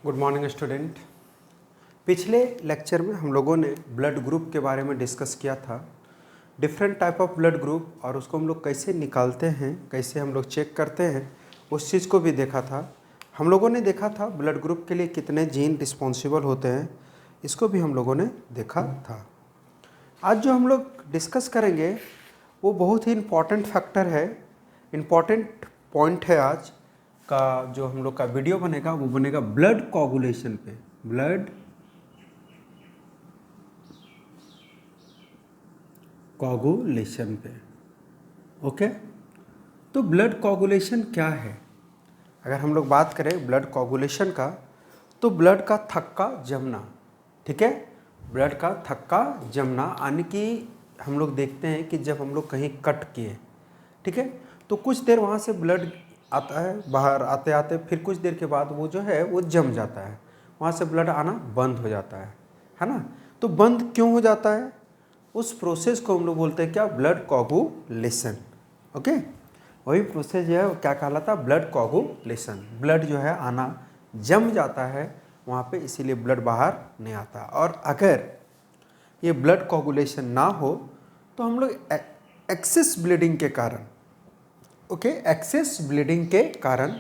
Good morning student. पिछले lecture में हम लोगों ने ब्लड ग्रुप के बारे में डिस्कस किया था, different type of blood group, और उसको हम लोग कैसे निकालते हैं, कैसे हम लोग चेक करते हैं, उस चीज़ को भी देखा था। हम लोगों ने देखा था ब्लड ग्रुप के लिए कितने जीन रिस्पॉन्सिबल होते हैं, इसको भी हम लोगों ने देखा था। आज जो हम लोग डिस्कस करेंगे वो बहुत ही इम्पॉर्टेंट फैक्टर है, इम्पॉर्टेंट पॉइंट है। आज का जो हम लोग का वीडियो बनेगा वो बनेगा ब्लड कोगुलेशन पे, ब्लड कोगुलेशन पे। ओके, तो ब्लड कोगुलेशन क्या है? अगर हम लोग बात करें ब्लड कोगुलेशन का, तो ब्लड का थक्का जमना, ठीक है, ब्लड का थक्का जमना, यानी कि हम लोग देखते हैं कि जब हम लोग कहीं कट किए, ठीक है, तो कुछ देर वहाँ से ब्लड आता है, बाहर आते आते फिर कुछ देर के बाद वो जो है वो जम जाता है, वहाँ से ब्लड आना बंद हो जाता है ना। तो बंद क्यों हो जाता है? उस प्रोसेस को हम लोग बोलते हैं क्या? Blood coagulation. ओके, वही प्रोसेस जो है वो क्या कहलाता है? Blood coagulation. ब्लड जो है आना जम जाता है वहाँ पे, इसीलिए ब्लड बाहर नहीं आता। और अगर ये ब्लड कोगुलेशन ना हो तो हम लोग एक्सेस ब्लीडिंग के कारण, ओके, एक्सेस ब्लीडिंग के कारण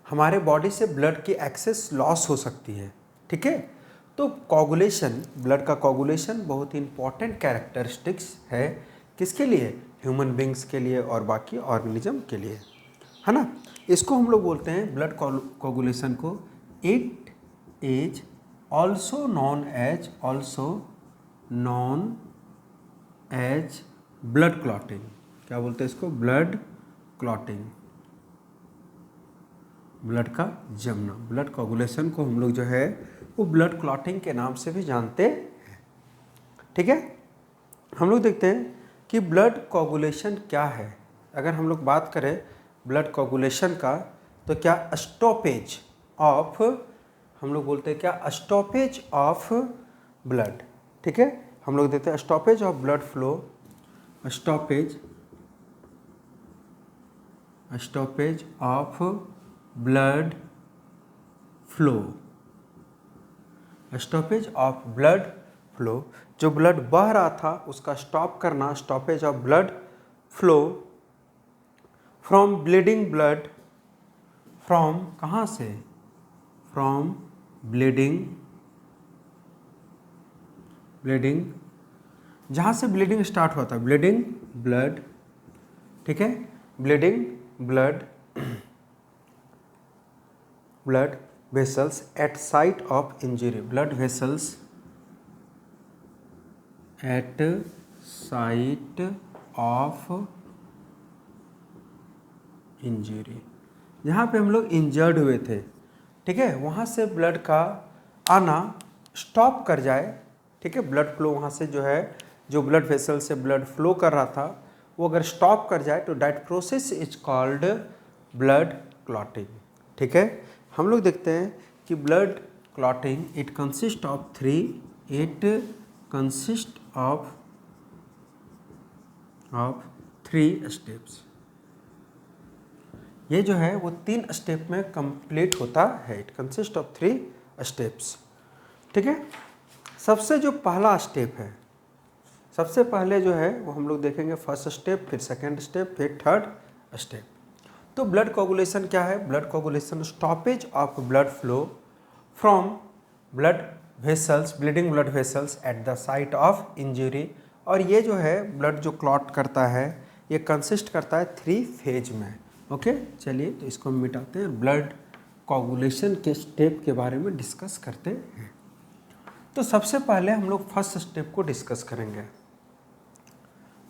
हमारे बॉडी से ब्लड की एक्सेस लॉस हो सकती है, ठीक है। तो कोगुलेशन, ब्लड का कोगुलेशन बहुत ही इंपॉर्टेंट कैरेक्टरिस्टिक्स है, किसके लिए? ह्यूमन बींग्स के लिए और बाकी ऑर्गेनिज्म के लिए, है ना। इसको हम लोग बोलते हैं ब्लड कोगुलेशन को, it is also known as blood clotting. क्या बोलते हैं इसको? ब्लड क्लॉटिंग, ब्लड का जमना। ब्लड कोगुलेशन को हम लोग जो है वो ब्लड क्लॉटिंग के नाम से भी जानते हैं, ठीक है। हम लोग देखते हैं कि ब्लड कोगुलेशन क्या है। अगर हम लोग बात करें ब्लड कोगुलेशन का, तो क्या? स्टॉपेज ऑफ, हम लोग बोलते हैं क्या? स्टॉपेज ऑफ ब्लड, ठीक है। हम लोग देखते हैं stoppage of blood flow, stoppage of blood flow, stoppage of blood flow. जो ब्लड बह रहा था उसका स्टॉप करना, stoppage of blood flow from bleeding blood, from कहाँ से? फ्रॉम ब्लीडिंग जहाँ से ब्लीडिंग स्टार्ट हुआ था, ब्लीडिंग ब्लड, ठीक है, bleeding blood vessels at site of injury, blood vessels at site of injury, जहाँ पे हम लोग इंजर्ड हुए थे, ठीक है, वहाँ से ब्लड का आना स्टॉप कर जाए, ठीक है। ब्लड फ्लो वहाँ से जो है, जो ब्लड वेसल से ब्लड फ्लो कर रहा था वो अगर स्टॉप कर जाए तो that process is called blood clotting, ठीक है। हम लोग देखते हैं कि blood clotting it consist of three steps. ये जो है वो 3 स्टेप में कंप्लीट होता है, इट कंसिस्ट ऑफ 3 स्टेप्स, ठीक है। सबसे जो पहला स्टेप है, सबसे पहले जो है वो हम लोग देखेंगे फर्स्ट स्टेप, फिर सेकेंड स्टेप, फिर थर्ड स्टेप। तो ब्लड कोगुलेशन क्या है? Blood coagulation stoppage of blood flow from blood vessels, bleeding blood vessels at the site of injury. और ये जो है ब्लड जो क्लॉट करता है ये कंसिस्ट करता है 3 फेज में, ओके। चलिए तो इसको हम मिटाते हैं, ब्लड कोगुलेशन के स्टेप के बारे में डिस्कस करते हैं। तो सबसे पहले हम लोग फर्स्ट स्टेप को डिस्कस करेंगे।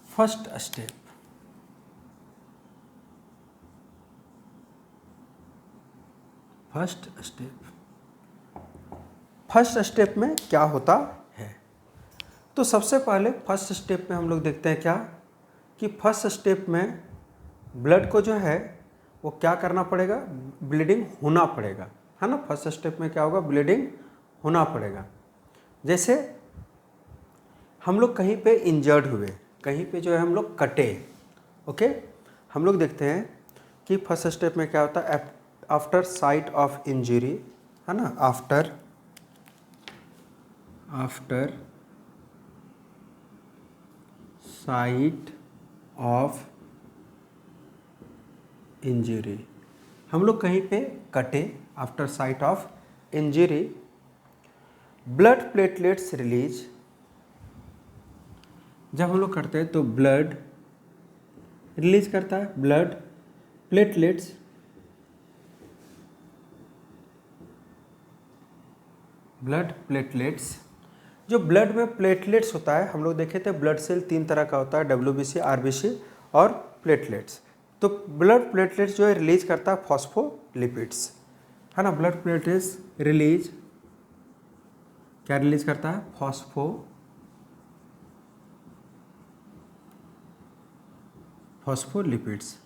फर्स्ट स्टेप में क्या होता है? तो सबसे पहले फर्स्ट स्टेप में हम लोग देखते हैं क्या, कि फर्स्ट स्टेप में ब्लड को जो है वो क्या करना पड़ेगा? ब्लीडिंग होना पड़ेगा, है ना। फर्स्ट स्टेप में क्या होगा? ब्लीडिंग होना पड़ेगा। जैसे हम लोग कहीं पे इंजर्ड हुए, कहीं पे जो है हम लोग कटे, ओके। हम लोग देखते हैं कि फर्स्ट स्टेप में क्या होता है? आफ्टर साइट ऑफ इंजरी, है ना, आफ्टर साइट ऑफ इंजरी। हम लोग कहीं पे कटे, after site of injury blood platelets release. जब हम लोग करते हैं तो ब्लड रिलीज करता है, ब्लड प्लेटलेट्स जो ब्लड में प्लेटलेट्स होता है, हम लोग देखे थे ब्लड सेल 3 तरह का होता है, WBC, RBC और प्लेटलेट्स। तो ब्लड प्लेटलेट्स जो है रिलीज करता है फॉस्फोलिपिड्स, है ना। ब्लड प्लेटलेट्स रिलीज क्या रिलीज करता है, फॉस्फोलिपिड्स।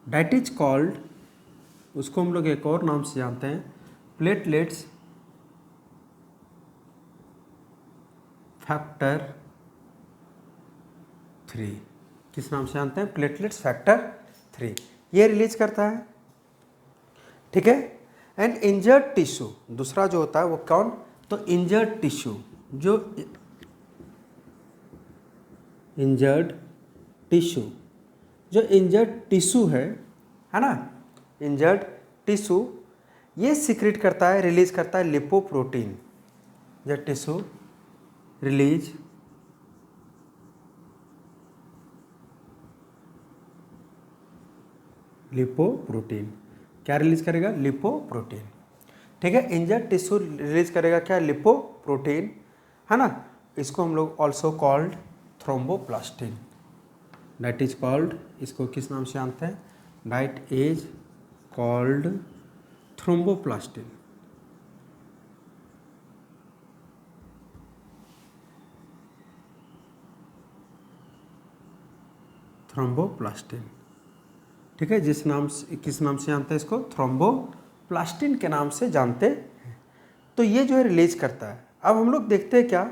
दैट इज कॉल्ड, उसको हम लोग एक और नाम से जानते हैं, प्लेटलेट्स फैक्टर 3। किस नाम से जानते हैं, प्लेटलेट्स फैक्टर 3, ये रिलीज करता है, ठीक है। एंड इंजर्ड टिश्यू, दूसरा जो होता है वो कौन, तो इंजर्ड टिश्यू, जो इंजर्ड टिश्यू है ना, इंजर्ड टिश्यू ये सीक्रेट करता है, रिलीज करता है लिपोप्रोटीन। जो टिश्यू रिलीज लिपोप्रोटीन, क्या रिलीज करेगा, लिपोप्रोटीन, ठीक है। इंजर्ड टिश्यू रिलीज करेगा क्या, लिपोप्रोटीन, है ना। इसको हम लोग also called thromboplastin, that is called, इसको किस नाम से जानते हैं, that is called thromboplastin. Thromboplastin, ठीक है, जिस नाम से, किस नाम से जानते हैं इसको, थ्रोम्बोप्लास्टिन के नाम से जानते हैं। तो ये जो है रिलीज करता है। अब हम लोग देखते हैं क्या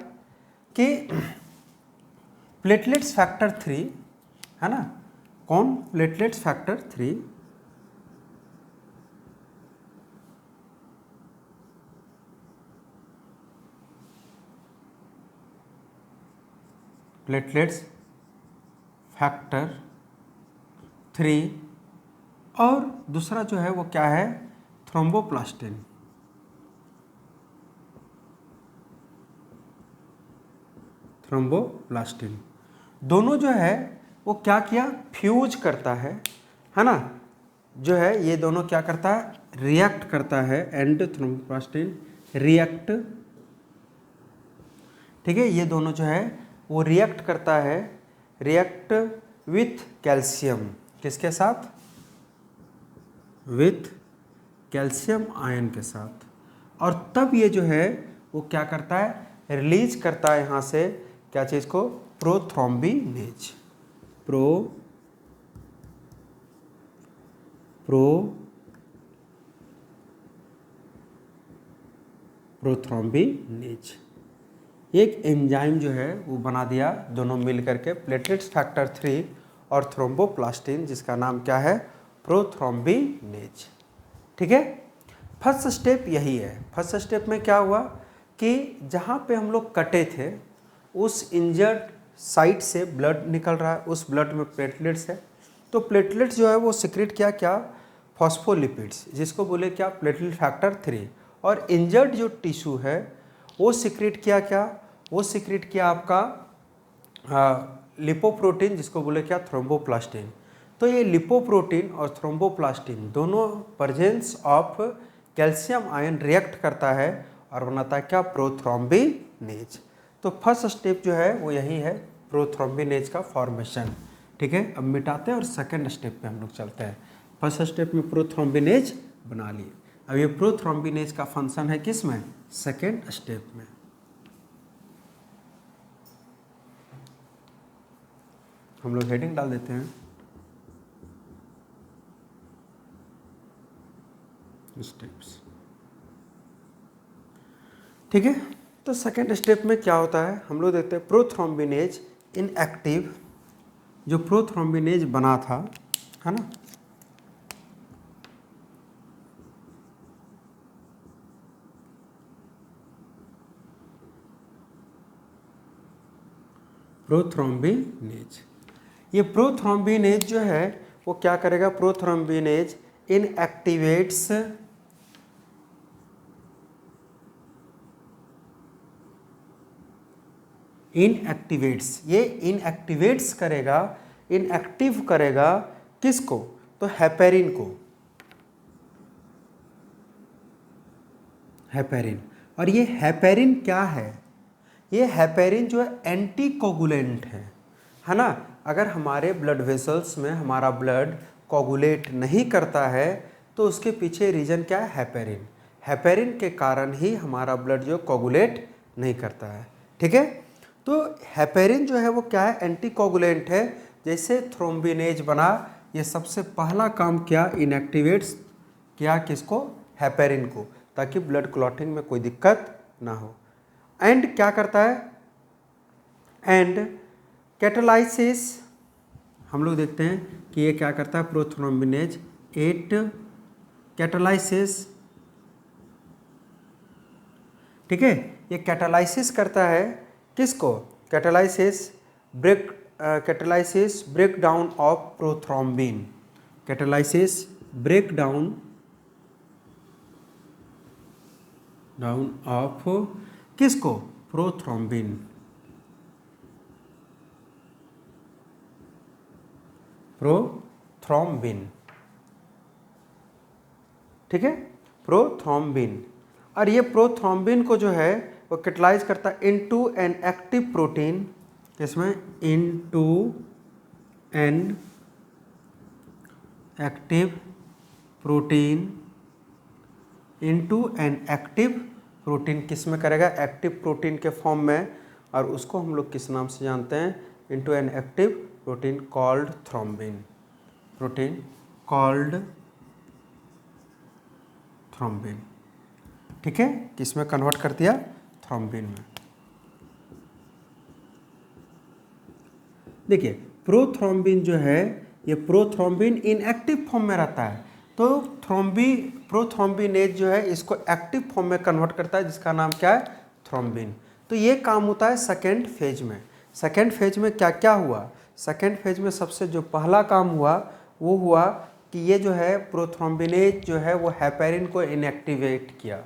कि प्लेटलेट्स फैक्टर 3, है ना, कौन, प्लेटलेट्स फैक्टर 3 प्लेटलेट्स फैक्टर 3 और दूसरा जो है वो क्या है, थ्रोम्बोप्लास्टिन। दोनों जो है वो क्या किया, फ्यूज करता है ना, जो है ये दोनों क्या करता है, रिएक्ट करता है, एंड थ्रोम्बोप्लास्टिन रिएक्ट, ठीक है। ये दोनों जो है वो रिएक्ट करता है, रिएक्ट विथ कैल्शियम, किसके साथ, विथ कैल्शियम आयन के साथ, और तब ये जो है वो क्या करता है, रिलीज करता है यहाँ से क्या चीज़ को, प्रोथ्रोम्बिनेज, प्रोथ्रोम्बिनेज, एक एंजाइम जो है वो बना दिया दोनों मिल करके, प्लेटलेट्स फैक्टर 3 और थ्रोम्बोप्लास्टिन, जिसका नाम क्या है, प्रोथ्रोम्बिनेज, ठीक है। फर्स्ट स्टेप यही है। फर्स्ट स्टेप में क्या हुआ कि जहाँ पे हम लोग कटे थे उस इंजर्ड साइट से ब्लड निकल रहा है, उस ब्लड में प्लेटलेट्स है, तो प्लेटलेट्स जो है वो सिक्रेट क्या फॉस्फोलिपिड्स, जिसको बोले क्या, प्लेटलेट फैक्टर 3, और इंजर्ड जो टिश्यू है वो सिक्रेट क्या, वो सिक्रेट किया आपका लिपोप्रोटीन, जिसको बोले क्या, थ्रोम्बोप्लास्टिन। तो ये लिपोप्रोटीन और थ्रोम्बोप्लास्टिन दोनों presence of calcium ion react करता है और बनाता है क्या, प्रोथ्रोम्बिनेज। तो फर्स्ट स्टेप जो है वो यही है, प्रोथ्रोम्बिनेज का फॉर्मेशन, ठीक है। अब मिटाते हैं और सेकंड स्टेप पे हम लोग चलते हैं। फर्स्ट स्टेप में प्रोथ्रोम्बिनेज बना लिए, अब ये प्रोथ्रोम्बिनेज का फंक्शन है किस में, सेकंड स्टेप में। हम लोग हेडिंग डाल देते हैं, स्टेप्स, ठीक है। तो सेकेंड स्टेप में क्या होता है, हम लोग देखते हैं प्रोथ्रोम्बिनेज इनएक्टिव, जो प्रोथ्रोम्बिनेज बना था, है ना, प्रोथ्रोम्बिनेज। ये प्रोथ्रोम्बिनेज जो है वो क्या करेगा, प्रोथ्रोम्बिनेज इनएक्टिवेट्स ये इनएक्टिवेट्स करेगा, इनएक्टिव करेगा किसको, तो हेपेरिन को, हेपेरिन। और ये हेपेरिन क्या है, ये हेपेरिन जो है एंटी कोगुलेंट है ना। अगर हमारे ब्लड वेसल्स में हमारा ब्लड कोगुलेट नहीं करता है तो उसके पीछे रीजन क्या है, हेपेरिन। हेपेरिन के कारण ही हमारा ब्लड जो कोगुलेट नहीं करता है, ठीक है। तो हेपेरिन जो है वो क्या है, एंटी कोगुलेंट है। जैसे थ्रोम्बिनेज बना, ये सबसे पहला काम किया, इनएक्टिवेट्स किया किसको, हेपेरिन को, ताकि ब्लड क्लॉटिंग में कोई दिक्कत ना हो। एंड क्या करता है, एंड कैटालाइसिस, हम लोग देखते हैं कि ये क्या करता है, प्रोथ्रोम्बिनेज एट कैटालाइसिस, ठीक है। ये कैटालाइसिस करता है किसको, catalysis break down of prothrombin, catalysis break down of किसको, प्रोथ्रोम्बिन, ठीक है, प्रोथ्रोम्बिन। और ये प्रोथ्रोम्बिन को जो है वो कैटलाइज करता है इनटू एन एक्टिव प्रोटीन, इसमें into an active protein, into an active protein किस में करेगा, एक्टिव प्रोटीन के फॉर्म में। और उसको हम लोग किस नाम से जानते हैं, into an active protein called thrombin, protein called thrombin, ठीक है। किस में कन्वर्ट कर दिया, थ्रोम्बिन में। देखिए प्रोथ्रोम्बिन जो है, ये प्रोथ्रोम्बिन इनएक्टिव फॉर्म में रहता है, तो प्रोथ्रोम्बिनेज जो है इसको एक्टिव फॉर्म में कन्वर्ट करता है, जिसका नाम क्या है, थ्रोम्बिन। तो ये काम होता है सेकेंड फेज में। सेकेंड फेज में क्या क्या हुआ, सेकेंड फेज में सबसे जो पहला काम हुआ वो हुआ कि ये जो है प्रोथ्रोम्बिनेज जो है वो हेपेरिन को इनएक्टिवेट किया,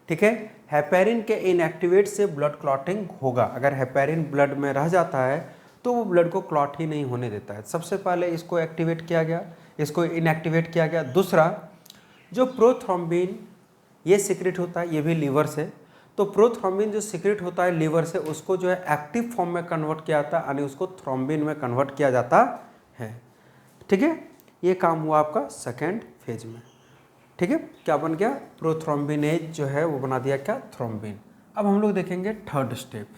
ठीक है। हेपेरिन के इनएक्टिवेट से ब्लड क्लॉटिंग होगा। अगर हेपेरिन ब्लड में रह जाता है तो वो ब्लड को क्लॉट ही नहीं होने देता है। सबसे पहले इसको एक्टिवेट किया गया, इसको इनएक्टिवेट किया गया। दूसरा, जो प्रोथ्रोम्बिन ये सीक्रेट होता है, ये भी लीवर से, तो प्रोथ्रोम्बिन जो सीक्रेट होता है लीवर से, उसको जो है एक्टिव फॉर्म में कन्वर्ट किया जाता है, यानी उसको थ्रोम्बिन में कन्वर्ट किया जाता है, ठीक है। ये काम हुआ आपका सेकेंड फेज में, ठीक है। क्या बन गया, प्रोथ्रोम्बिनेज जो है वो बना दिया क्या, थ्रोम्बिन। अब हम लोग देखेंगे थर्ड स्टेप,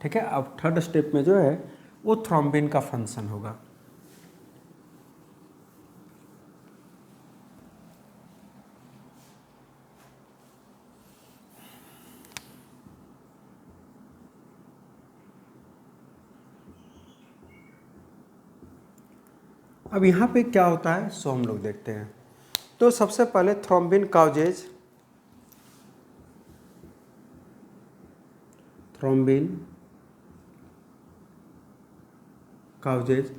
ठीक है। अब थर्ड स्टेप में जो है वो थ्रोम्बिन का फंक्शन होगा। अब यहाँ पे क्या होता है सो हम लोग देखते हैं। तो सबसे पहले thrombin causes, thrombin causes,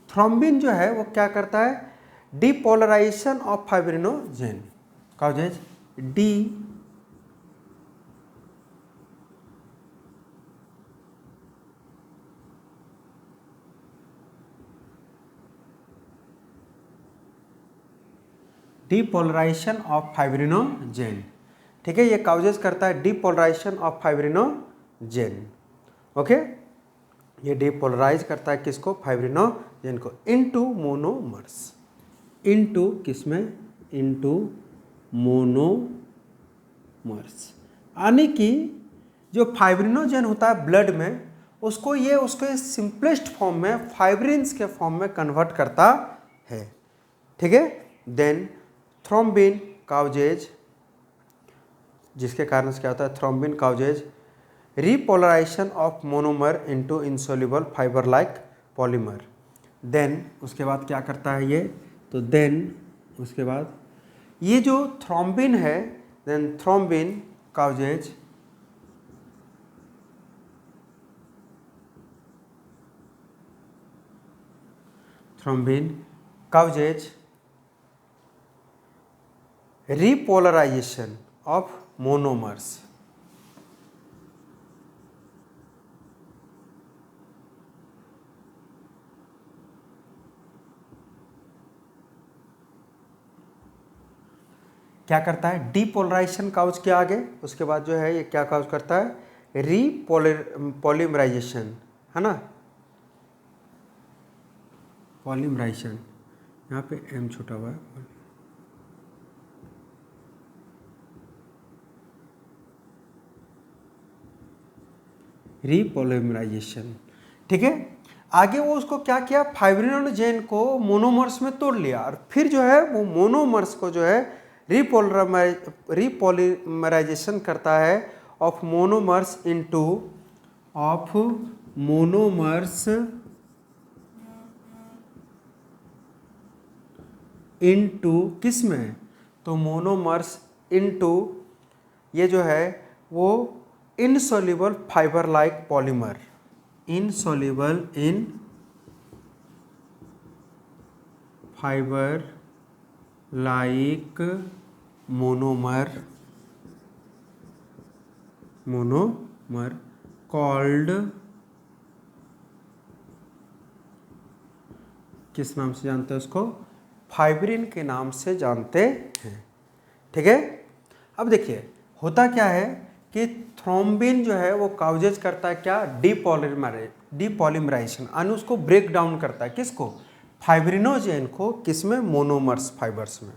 thrombin जो है वो क्या करता है, depolarisation of fibrinogen, causes depolarisation of fibrinogen, ठीक है। ये काउजेज करता है डिपोलराइजेशन ऑफ फाइब्रिनोजेन, ओके। ये डिपोलराइज करता है किसको, फाइब्रिनोजेन को, इनटू मोनोमर्स, इनटू किसमें, इनटू मोनोमर्स। यानी कि जो फाइब्रिनोजेन होता है ब्लड में, उसको ये उसके सिंपलेस्ट फॉर्म में फाइब्रिन्स के फॉर्म में कन्वर्ट करता है, ठीक है। देन थ्रोम्बिन काउजेज, जिसके कारण से क्या होता है, thrombin causes repolarization of monomer into insoluble fibre like polymer. Then उसके बाद क्या करता है ये, तो देन उसके बाद ये जो थ्रोम्बिन है, then thrombin causes thrombin causes repolarization of monomers. क्या करता है? डीपोलराइजेशन काउज के आगे, उसके बाद जो है ये क्या काउज करता है? पॉलीमराइजेशन, है ना, पॉलीमराइजेशन, यहाँ पे एम छूटा हुआ है, रीपॉलीमराइजेशन, ठीक है। आगे वो उसको क्या किया? फाइब्रिनोजेन को मोनोमर्स में तोड़ लिया और फिर जो है वो मोनोमर्स को जो है रीपॉलीमराइजेशन करता है ऑफ मोनोमर्स इनटू किस में? तो मोनोमर्स इनटू ये जो है वो insoluble fibre like polymer, insoluble in fibre like monomer called, किस नाम से जानते हैं उसको? फाइब्रिन के नाम से जानते हैं, ठीक है। अब देखिए होता क्या है कि थ्रोम्बिन जो है वो काउजेज करता है क्या? डीपॉलीमराइजेशन, यानी उसको ब्रेक डाउन करता है, किसको? फाइब्रिनोजेन को, किसमें? मोनोमर्स फाइबर्स में,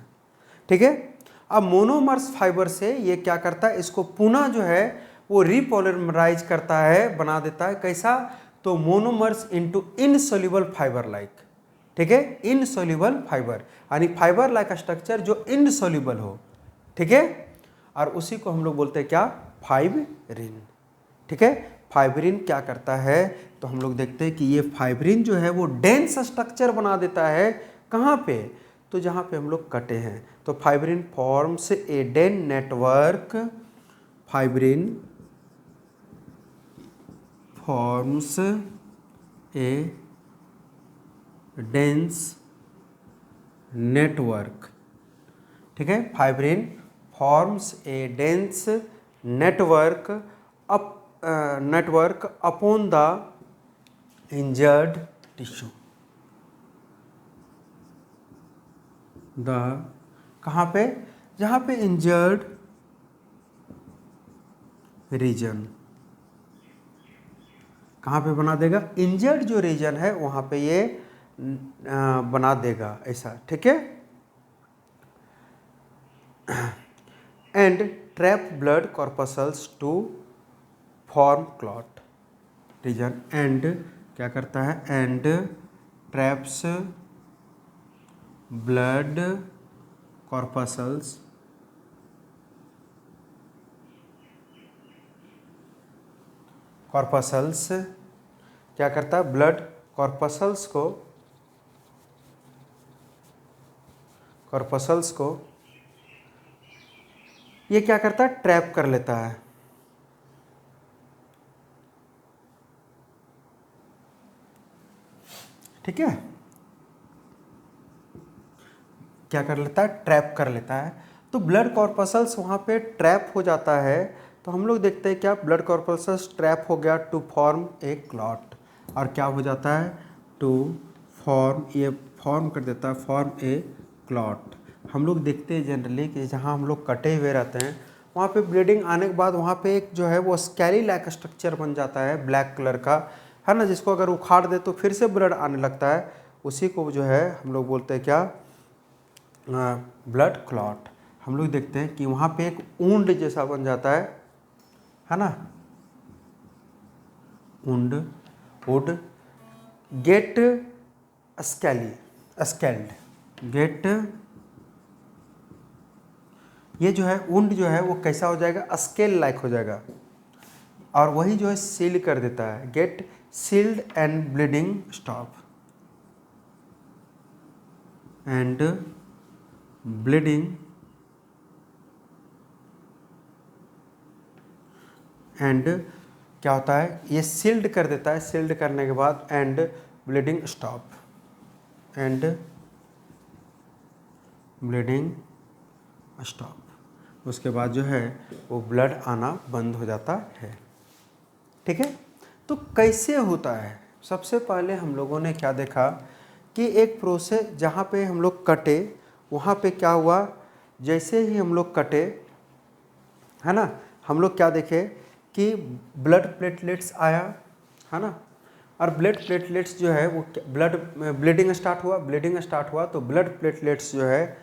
ठीक है। अब मोनोमर्स फाइबर से ये क्या करता है? इसको पुनः जो है वो रीपॉलीमराइज करता है, बना देता है, कैसा? तो monomers into insoluble fibre like, ठीक है, इनसोल्यूबल फाइबर, यानी फाइबर लाइक स्ट्रक्चर जो इनसोल्यूबल हो, ठीक है, और उसी को हम लोग बोलते हैं क्या? फाइब्रिन, ठीक है। फाइब्रिन क्या करता है? तो हम लोग देखते हैं कि ये फाइब्रिन जो है वो डेंस स्ट्रक्चर बना देता है, कहाँ पे? तो जहाँ पे हम लोग कटे हैं, तो fibrin forms a dense network, fibrin forms a dense network, ठीक है। Fibrin forms a dense network upon the injured tissue, कहाँ पे? जहाँ पे इंजर्ड रीजन, कहाँ पे बना देगा? इंजर्ड जो रीजन है वहाँ पे ये बना देगा, ऐसा, ठीक है। And trap blood corpuscles to form clot region, and क्या करता है? एंड ट्रैप्स ब्लड कॉर्पसल्स क्या करता है? ब्लड कॉर्पसल्स को ये क्या करता है? ट्रैप कर लेता है, ठीक है। क्या कर लेता है? ट्रैप कर लेता है। तो ब्लड कॉर्पसल्स वहाँ पे ट्रैप हो जाता है, तो हम लोग देखते हैं क्या? ब्लड कॉर्पसल्स ट्रैप हो गया टू फॉर्म ए क्लॉट, और क्या हो जाता है? टू फॉर्म, ये फॉर्म कर देता है, फॉर्म ए क्लॉट। हम लोग देखते हैं जनरली कि जहाँ हम लोग कटे हुए रहते हैं वहाँ पे ब्लीडिंग आने के बाद वहाँ पे एक जो है वो स्कैली लाइक स्ट्रक्चर बन जाता है ब्लैक कलर का, है ना, जिसको अगर उखाड़ दे तो फिर से ब्लड आने लगता है, उसी को जो है हम लोग बोलते हैं क्या? Blood clot. हम लोग देखते हैं कि वहाँ पे एक ऊंड जैसा बन जाता है ना, वुड गेट स्केल्ड, गेट, ये जो है वुंड जो है वो कैसा हो जाएगा? स्केल लाइक हो जाएगा, और वही जो है सील कर देता है, get sealed and bleeding stop, and bleeding and क्या होता है? ये सील्ड कर देता है, सील्ड करने के बाद and bleeding stop, and bleeding stop. उसके बाद जो है वो ब्लड आना बंद हो जाता है। ठीक है, तो कैसे होता है? सबसे पहले हम लोगों ने क्या देखा कि एक प्रोसेस जहाँ पे हम लोग कटे वहाँ पे क्या हुआ, जैसे ही हम लोग कटे है ना, हम लोग क्या देखे कि ब्लड प्लेटलेट्स आया है ना, और ब्लड प्लेटलेट्स जो है वो ब्लीडिंग स्टार्ट हुआ तो ब्लड प्लेटलेट्स जो है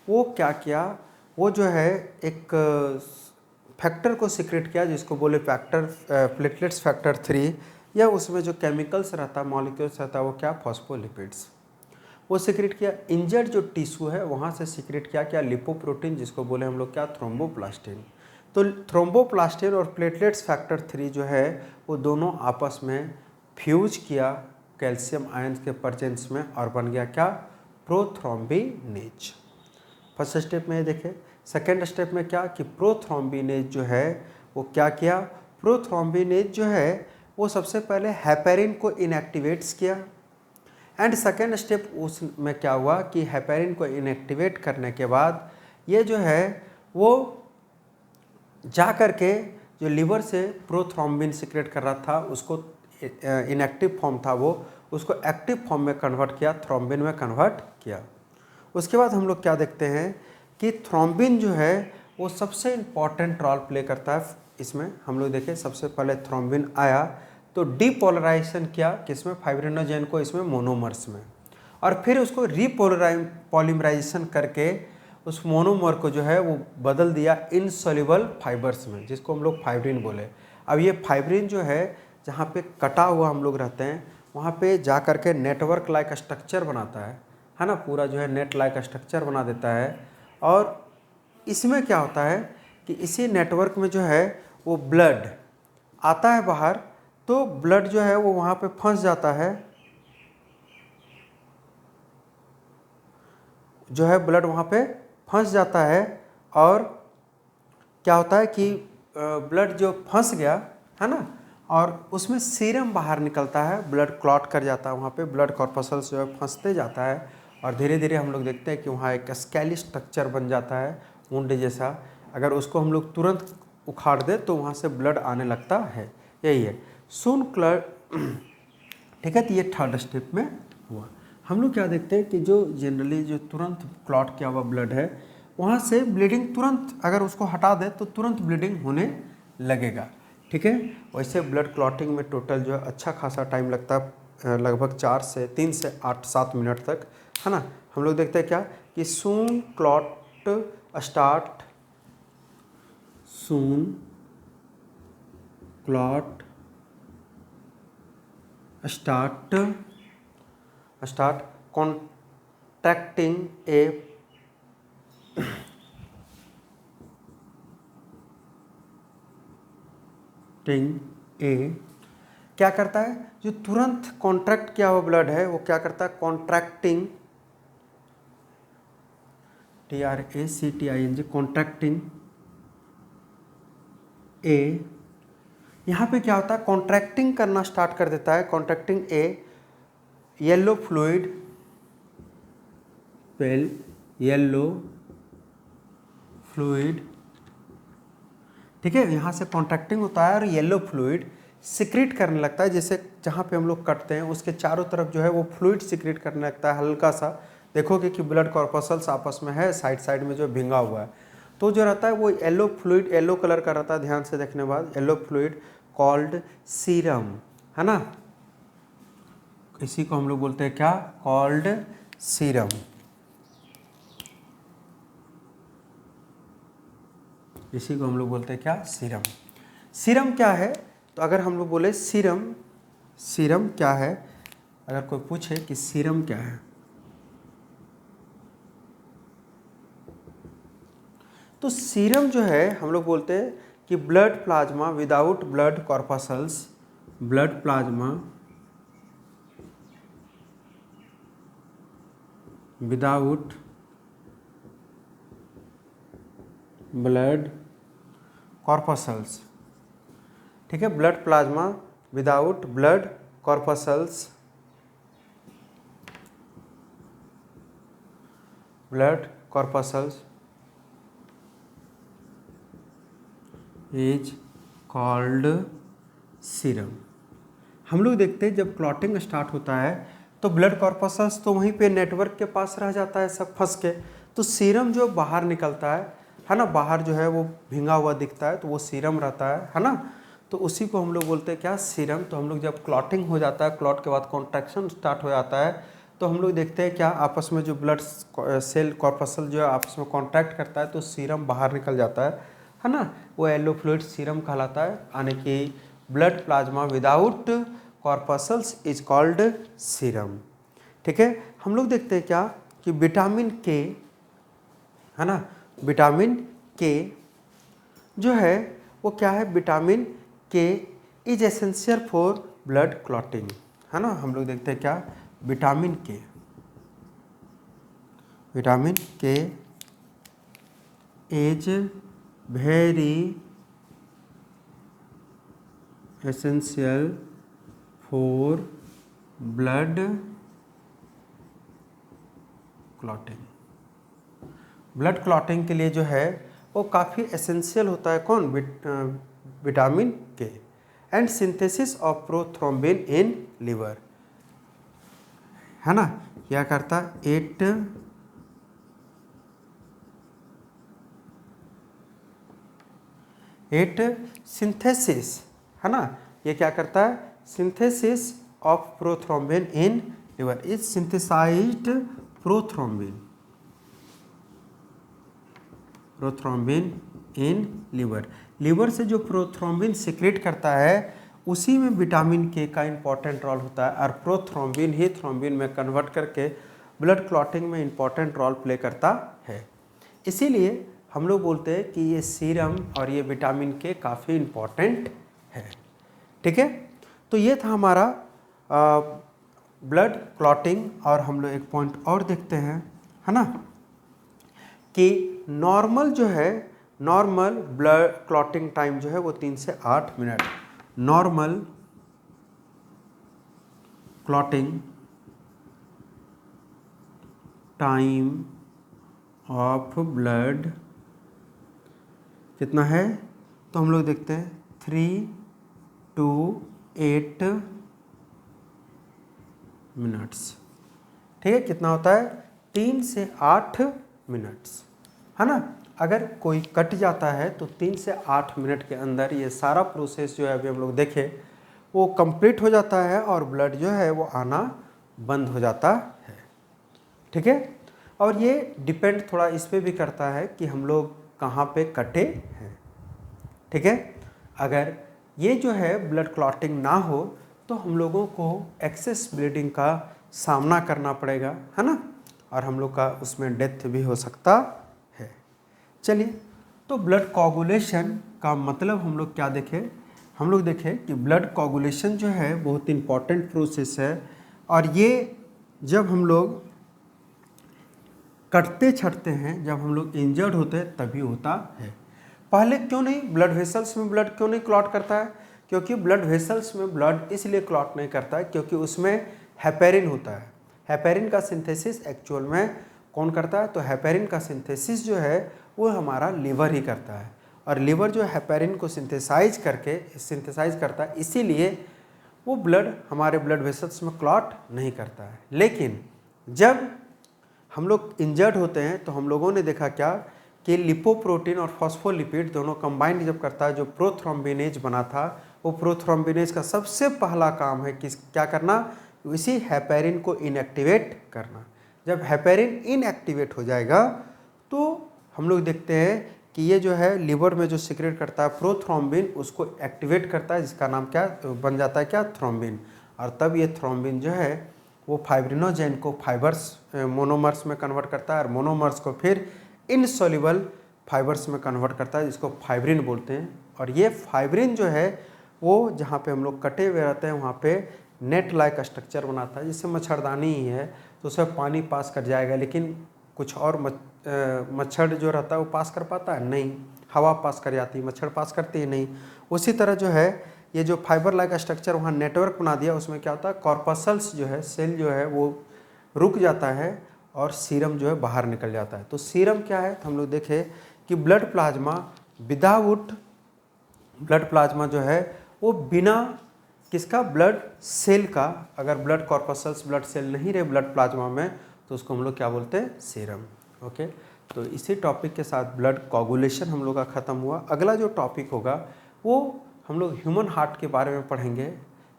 वो क्या किया, वो जो है एक फैक्टर को सिक्रेट किया जिसको बोले प्लेटलेट्स फैक्टर 3, या उसमें जो केमिकल्स रहता मॉलिक्यूल्स रहता वो क्या, फॉस्फोलिपिड्स, वो सिक्रेट किया। इंजर्ड जो टिश्यू है वहाँ से सिक्रेट किया क्या, लिपोप्रोटीन, जिसको बोले हम लोग क्या, थ्रोम्बोप्लास्टिन। तो थ्रोम्बोप्लास्टिन और प्लेटलेट्स फैक्टर 3 जो है वो दोनों आपस में फ्यूज किया कैल्शियम आयन के प्रेजेंस में और बन गया क्या, प्रोथ्रोम्बिनेज। फर्स्ट स्टेप में देखें। सेकेंड स्टेप में क्या कि प्रोथ्रोम्बिनेज जो है वो क्या किया, प्रोथ्रोम्बिनेज जो है वो सबसे पहले हेपेरिन को इनएक्टिवेट्स किया, एंड सेकेंड स्टेप उसमें क्या हुआ कि हेपेरिन को इनएक्टिवेट करने के बाद ये जो है वो जा कर के जो लीवर से प्रोथ्रोम्बिन सिक्रेट कर रहा था उसको इनएक्टिव फॉर्म था वो उसको एक्टिव फॉर्म में कन्वर्ट किया, थ्रोम्बिन में कन्वर्ट किया। उसके बाद हम लोग क्या देखते हैं कि थ्रोम्बिन जो है वो सबसे इम्पॉर्टेंट रोल प्ले करता है इसमें। हम लोग देखें सबसे पहले थ्रोम्बिन आया तो डीपोलराइजेशन किया किसमें, फाइब्रिनोजेन को इसमें मोनोमर्स में, और फिर उसको पॉलीमराइजेशन करके उस मोनोमर को जो है वो बदल दिया इनसॉल्युबल फाइबर्स में, जिसको हम लोग फाइब्रिन बोले। अब ये फाइब्रिन जो है जहाँ पे कटा हुआ हम लोग रहते हैं वहाँ पे जा कर के नेटवर्क लाइक स्ट्रक्चर बनाता है ना, पूरा जो है नेट लाइक स्ट्रक्चर बना देता है। और इसमें क्या होता है कि इसी नेटवर्क में जो है वो ब्लड आता है बाहर, तो ब्लड जो है वो वहाँ पे फंस जाता है, जो है ब्लड वहाँ पे फंस जाता है, और क्या होता है कि ब्लड जो फंस गया है ना, और उसमें सीरम बाहर निकलता है, ब्लड क्लॉट कर जाता है वहाँ पे, ब्लड कॉर्पसल्स जो है फंसते जाता है, और धीरे धीरे हम लोग देखते हैं कि वहाँ एक स्केली स्ट्रक्चर बन जाता है वुंड जैसा। अगर उसको हम लोग तुरंत उखाड़ दे तो वहाँ से ब्लड आने लगता है, यही है सून क्लड। ठीक है, तो ये थर्ड स्टेप में हुआ। हम लोग क्या देखते हैं कि जो जनरली जो तुरंत क्लॉट किया हुआ ब्लड है वहाँ से ब्लीडिंग तुरंत अगर उसको हटा दे तो तुरंत ब्लीडिंग होने लगेगा। ठीक है, वैसे ब्लड क्लॉटिंग में टोटल जो है अच्छा खासा टाइम लगता है, लगभग 3 से 8-7 मिनट तक, है ना। हम लोग देखते हैं क्या कि सून क्लॉट स्टार्ट, सून क्लॉट स्टार्ट कॉन्ट्रैक्टिंग ए क्या करता है, जो तुरंत कॉन्ट्रैक्ट किया हुआ ब्लड है वो क्या करता है, कॉन्ट्रैक्टिंग, TRACTING, कॉन्ट्रैक्टिंग ए। यहाँ पे क्या होता है, कॉन्ट्रैक्टिंग करना स्टार्ट कर देता है, कॉन्ट्रैक्टिंग ए, येलो फ्लूइड, येलो फ्लूइड। ठीक है, यहाँ से कॉन्ट्रैक्टिंग होता है और येलो फ्लूइड सिक्रीट करने लगता है, जैसे जहाँ पे हम लोग कटते हैं उसके चारों तरफ जो है वो फ्लूइड सिक्रीट करने लगता है हल्का सा। देखोगे कि ब्लड कॉर्पसल्स आपस में है, साइड साइड में जो भिंगा हुआ है, तो जो रहता है वो येलो फ्लूइड, येलो कलर का रहता है, ध्यान से देखने बाद, येलो फ्लूइड कॉल्ड सीरम, है ना। इसी को हम लोग बोलते हैं क्या, कॉल्ड सीरम। इसी को हम लोग बोलते हैं क्या, सीरम। सीरम क्या है, तो अगर हम लोग बोले सीरम क्या है, अगर कोई पूछे कि सीरम क्या है, तो सीरम जो है हम लोग बोलते हैं कि blood plasma without blood corpuscles, blood plasma without blood corpuscles. ठीक है, blood plasma without blood corpuscles blood corpuscles is called serum. हम लोग देखते हैं जब क्लॉटिंग स्टार्ट होता है तो ब्लड कॉर्पसल्स तो वहीं पे नेटवर्क के पास रह जाता है सब फंस के, तो सीरम जो बाहर निकलता है ना, बाहर जो है वो भींगा हुआ दिखता है तो वो सीरम रहता है ना। तो उसी को हम लोग बोलते हैं क्या, सीरम। तो हम लोग जब क्लॉटिंग हो जाता है, क्लॉट के बाद कॉन्ट्रैक्शन स्टार्ट हो जाता है, तो हम लोग देखते हैं क्या आपस में जो ब्लड सेल कॉर्पसल जो है आपस में कॉन्ट्रैक्ट करता है तो सीरम बाहर निकल जाता है ना। वो येलो फ्लूइड सीरम कहलाता है, यानी कि blood plasma without corpuscles is called serum. ठीक है। हम लोग देखते हैं क्या कि विटामिन के है ना, विटामिन के जो है वो क्या है, विटामिन के is essential for blood clotting है ना। हम लोग देखते हैं क्या, विटामिन के, विटामिन के is very essential for blood clotting. Blood clotting के लिए जो है वो काफ़ी एसेंशियल होता है कौन, विटामिन के। And synthesis of prothrombin in liver है ना, क्या करता है, इट सिंथेसिस है ना, ये क्या करता है, synthesis of prothrombin in liver, is synthesized prothrombin, prothrombin in liver. Liver से जो प्रोथ्रोम्बिन सिक्रेट करता है उसी में विटामिन के का इंपॉर्टेंट रोल होता है, और प्रोथ्रोम्बिन ही थ्रोम्बिन में कन्वर्ट करके ब्लड क्लॉटिंग में इंपॉर्टेंट रोल प्ले करता है। इसीलिए हम लोग बोलते हैं कि ये सीरम और ये विटामिन के काफ़ी इंपॉर्टेंट है। ठीक है। तो ये था हमारा ब्लड क्लॉटिंग। और हम लोग एक पॉइंट और देखते हैं है ना, कि नॉर्मल जो है, नॉर्मल ब्लड क्लॉटिंग टाइम जो है वो 3 से 8 minute, normal clotting time of blood कितना है, तो हम लोग देखते हैं 3 to 8 मिनट्स। ठीक है, कितना होता है, 3 से 8 मिनट्स है ना। अगर कोई कट जाता है तो 3 से 8 मिनट के अंदर ये सारा प्रोसेस जो है अभी हम लोग देखें वो कंप्लीट हो जाता है और ब्लड जो है वो आना बंद हो जाता है। ठीक है। और ये डिपेंड थोड़ा इस पे भी करता है कि हम लोग कहाँ पे कटे हैं। ठीक है। अगर ये जो है ब्लड क्लॉटिंग ना हो तो हम लोगों को एक्सेस ब्लीडिंग का सामना करना पड़ेगा है ना, और हम लोग का उसमें डेथ भी हो सकता है। चलिए, तो ब्लड कोगुलेशन का मतलब हम लोग क्या देखें, हम लोग देखें कि ब्लड कोगुलेशन जो है बहुत इंपॉर्टेंट प्रोसेस है, और ये जब हम लोग कटते छटते हैं, जब हम लोग इंजर्ड होते हैं तभी होता है। पहले क्यों नहीं, ब्लड वेसल्स में ब्लड क्यों नहीं क्लॉट करता है, क्योंकि ब्लड वेसल्स में ब्लड इसलिए क्लॉट नहीं करता है क्योंकि उसमें हेपेरिन होता है। हेपेरिन का सिंथेसिस एक्चुअल में कौन करता है, तो हेपेरिन का सिंथेसिस जो है वो हमारा लिवर ही करता है, और लिवर जो हेपेरिन को सिंथेसाइज करता है, इसीलिए वो ब्लड हमारे ब्लड वेसल्स में क्लॉट नहीं करता है। लेकिन जब हम लोग इंजर्ड होते हैं तो हम लोगों ने देखा क्या कि लिपोप्रोटीन और फॉस्फोलिपिड दोनों कंबाइंड जब करता है, जो प्रोथ्रोम्बिनेज बना था, वो प्रोथ्रोम्बिनेज का सबसे पहला काम है क्या करना, इसी हेपेरिन को इनएक्टिवेट करना। जब हेपेरिन इनएक्टिवेट हो जाएगा तो हम लोग देखते हैं कि ये जो है लिवर में जो सिक्रेट करता है प्रोथ्रोम्बिन, उसको एक्टिवेट करता है, जिसका नाम क्या बन जाता है, क्या, थ्रोम्बिन। और तब ये थ्रोम्बिन जो है वो फाइब्रिनोजेन को फाइबर्स मोनोमर्स में कन्वर्ट करता है, और मोनोमर्स को फिर इनसोल्यूबल फाइबर्स में कन्वर्ट करता है, जिसको फाइब्रिन बोलते हैं। और ये फाइब्रिन जो है वो जहाँ पे हम लोग कटे हुए रहते हैं वहाँ पे नेट लाइक स्ट्रक्चर बनाता है, जिससे मच्छरदानी ही है, तो उसमें पानी पास कर जाएगा, लेकिन कुछ और मच्छर जो रहता है वो पास कर पाता है, नहीं, हवा पास कर जाती है, मच्छर पास करती है नहीं। उसी तरह जो है ये जो फाइबर लाइक स्ट्रक्चर वहाँ नेटवर्क बना दिया, उसमें क्या होता है, कॉर्पसल्स जो है, सेल जो है वो रुक जाता है, और सीरम जो है बाहर निकल जाता है। तो सीरम क्या है, तो हम लोग देखें कि blood plasma without blood plasma जो है वो बिना किसका, ब्लड सेल का, अगर ब्लड कॉर्पसल्स ब्लड सेल नहीं रहे ब्लड प्लाज्मा में तो उसको हम लोग क्या बोलते हैं, सीरम। ओके, तो इसी टॉपिक के साथ ब्लड कोगुलेशन हम लोग का ख़त्म हुआ। अगला जो टॉपिक होगा वो हम लोग ह्यूमन हार्ट के बारे में पढ़ेंगे,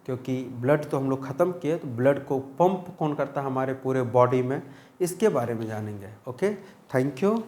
क्योंकि ब्लड तो हम लोग ख़त्म किए, तो ब्लड को पंप कौन करता है हमारे पूरे बॉडी में, इसके बारे में जानेंगे। Okay, thank you.